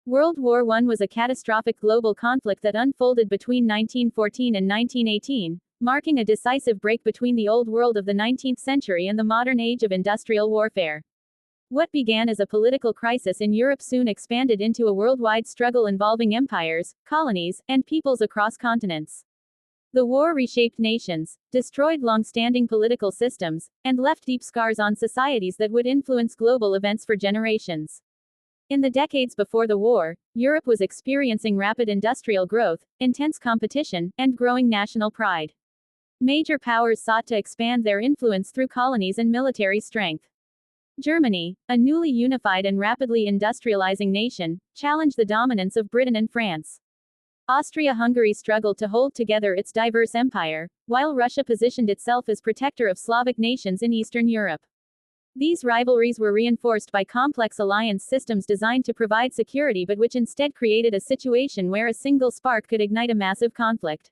World War I was a catastrophic global conflict that unfolded between 1914 and 1918, marking a decisive break between the old world of the 19th century and the modern age of industrial warfare. What began as a political crisis in Europe soon expanded into a worldwide struggle involving empires, colonies, and peoples across continents. The war reshaped nations, destroyed long-standing political systems, and left deep scars on societies that would influence global events for generations. In the decades before the war, Europe was experiencing rapid industrial growth, intense competition, and growing national pride. Major powers sought to expand their influence through colonies and military strength. Germany, a newly unified and rapidly industrializing nation, challenged the dominance of Britain and France. Austria-Hungary struggled to hold together its diverse empire, while Russia positioned itself as protector of Slavic nations in Eastern Europe. These rivalries were reinforced by complex alliance systems designed to provide security but which instead created a situation where a single spark could ignite a massive conflict.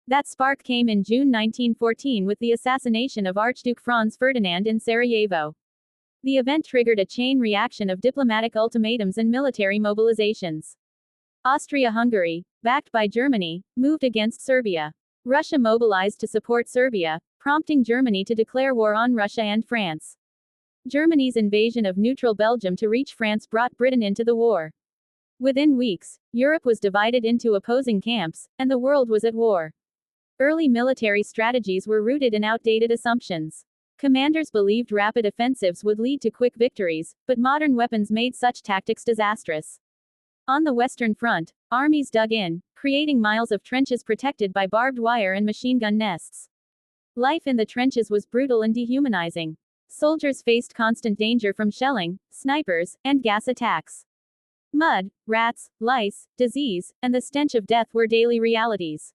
That spark came in June 1914 with the assassination of Archduke Franz Ferdinand in Sarajevo. The event triggered a chain reaction of diplomatic ultimatums and military mobilizations. Austria-Hungary, backed by Germany, moved against Serbia. Russia mobilized to support Serbia, prompting Germany to declare war on Russia and France. Germany's invasion of neutral Belgium to reach France brought Britain into the war. Within weeks, Europe was divided into opposing camps, and the world was at war. Early military strategies were rooted in outdated assumptions. Commanders believed rapid offensives would lead to quick victories, but modern weapons made such tactics disastrous. On the Western Front, armies dug in, creating miles of trenches protected by barbed wire and machine gun nests. Life in the trenches was brutal and dehumanizing. Soldiers faced constant danger from shelling, snipers, and gas attacks. Mud, rats, lice, disease, and the stench of death were daily realities.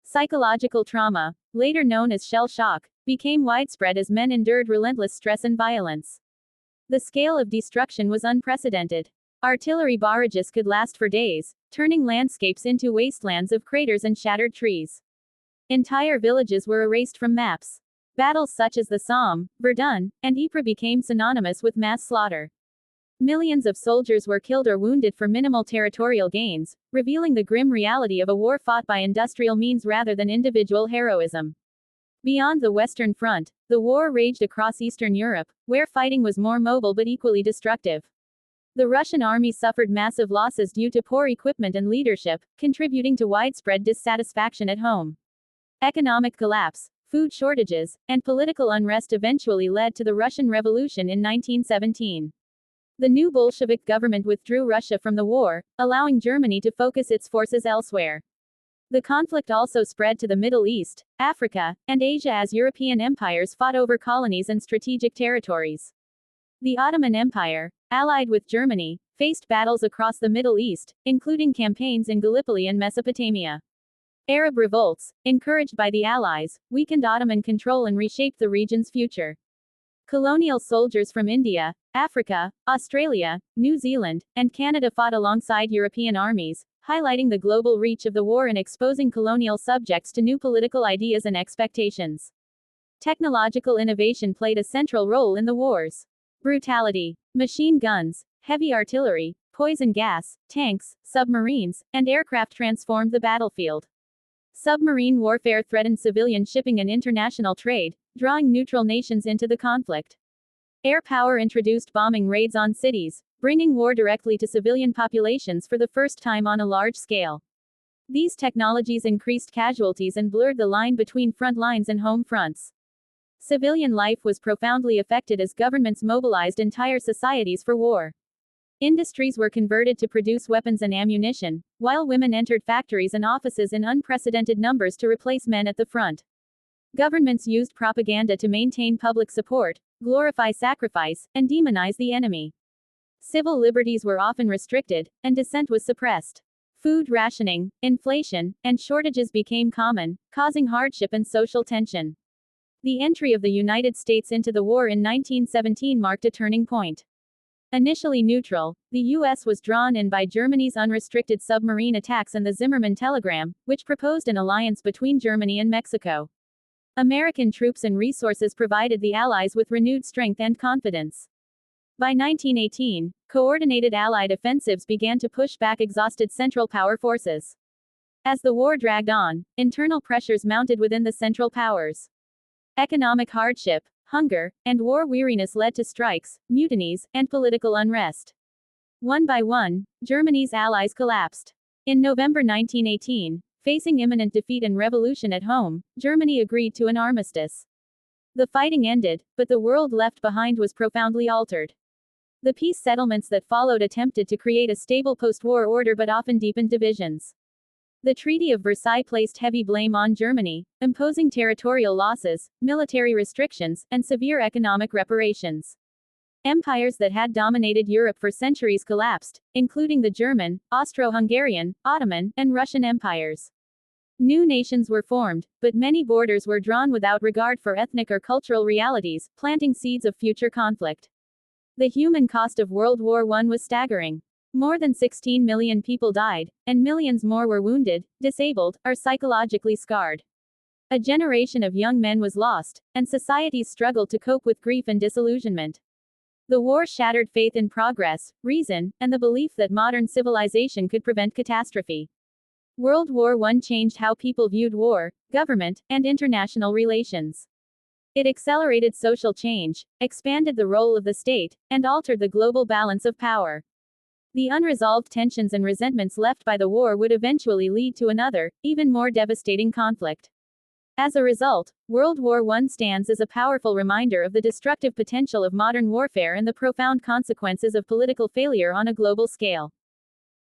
Psychological trauma, later known as shell shock, became widespread as men endured relentless stress and violence. The scale of destruction was unprecedented. Artillery barrages could last for days, turning landscapes into wastelands of craters and shattered trees. Entire villages were erased from maps. Battles such as the Somme, Verdun, and Ypres became synonymous with mass slaughter. Millions of soldiers were killed or wounded for minimal territorial gains, revealing the grim reality of a war fought by industrial means rather than individual heroism. Beyond the Western Front, the war raged across Eastern Europe, where fighting was more mobile but equally destructive. The Russian army suffered massive losses due to poor equipment and leadership, contributing to widespread dissatisfaction at home. Economic collapse, food shortages, and political unrest eventually led to the Russian Revolution in 1917. The new Bolshevik government withdrew Russia from the war, allowing Germany to focus its forces elsewhere. The conflict also spread to the Middle East, Africa, and Asia as European empires fought over colonies and strategic territories. The Ottoman Empire, allied with Germany, faced battles across the Middle East, including campaigns in Gallipoli and Mesopotamia. Arab revolts, encouraged by the Allies, weakened Ottoman control and reshaped the region's future. Colonial soldiers from India, Africa, Australia, New Zealand, and Canada fought alongside European armies, highlighting the global reach of the war and exposing colonial subjects to new political ideas and expectations. Technological innovation played a central role in the wars. Brutality, machine guns, heavy artillery, poison gas, tanks, submarines, and aircraft transformed the battlefield. Submarine warfare threatened civilian shipping and international trade, drawing neutral nations into the conflict. Air power introduced bombing raids on cities, bringing war directly to civilian populations for the first time on a large scale. These technologies increased casualties and blurred the line between front lines and home fronts. Civilian life was profoundly affected as governments mobilized entire societies for war. Industries were converted to produce weapons and ammunition, while women entered factories and offices in unprecedented numbers to replace men at the front. Governments used propaganda to maintain public support, glorify sacrifice, and demonize the enemy. Civil liberties were often restricted, and dissent was suppressed. Food rationing, inflation, and shortages became common, causing hardship and social tension. The entry of the United States into the war in 1917 marked a turning point. Initially neutral, the U.S. was drawn in by Germany's unrestricted submarine attacks and the Zimmermann Telegram, which proposed an alliance between Germany and Mexico. American troops and resources provided the Allies with renewed strength and confidence. By 1918, coordinated Allied offensives began to push back exhausted Central Power forces. As the war dragged on, internal pressures mounted within the Central Powers. Economic hardship, hunger, and war weariness led to strikes, mutinies, and political unrest. One by one, Germany's allies collapsed. In November 1918, facing imminent defeat and revolution at home, Germany agreed to an armistice. The fighting ended, but the world left behind was profoundly altered. The peace settlements that followed attempted to create a stable post-war order but often deepened divisions. The Treaty of Versailles placed heavy blame on Germany, imposing territorial losses, military restrictions, and severe economic reparations. Empires that had dominated Europe for centuries collapsed, including the German, Austro-Hungarian, Ottoman, and Russian empires. New nations were formed, but many borders were drawn without regard for ethnic or cultural realities, planting seeds of future conflict. The human cost of World War I was staggering. More than 16 million people died, and millions more were wounded, disabled, or psychologically scarred. A generation of young men was lost, and societies struggled to cope with grief and disillusionment. The war shattered faith in progress, reason, and the belief that modern civilization could prevent catastrophe. World War I changed how people viewed war, government, and international relations. It accelerated social change, expanded the role of the state, and altered the global balance of power. The unresolved tensions and resentments left by the war would eventually lead to another, even more devastating conflict. As a result, World War I stands as a powerful reminder of the destructive potential of modern warfare and the profound consequences of political failure on a global scale.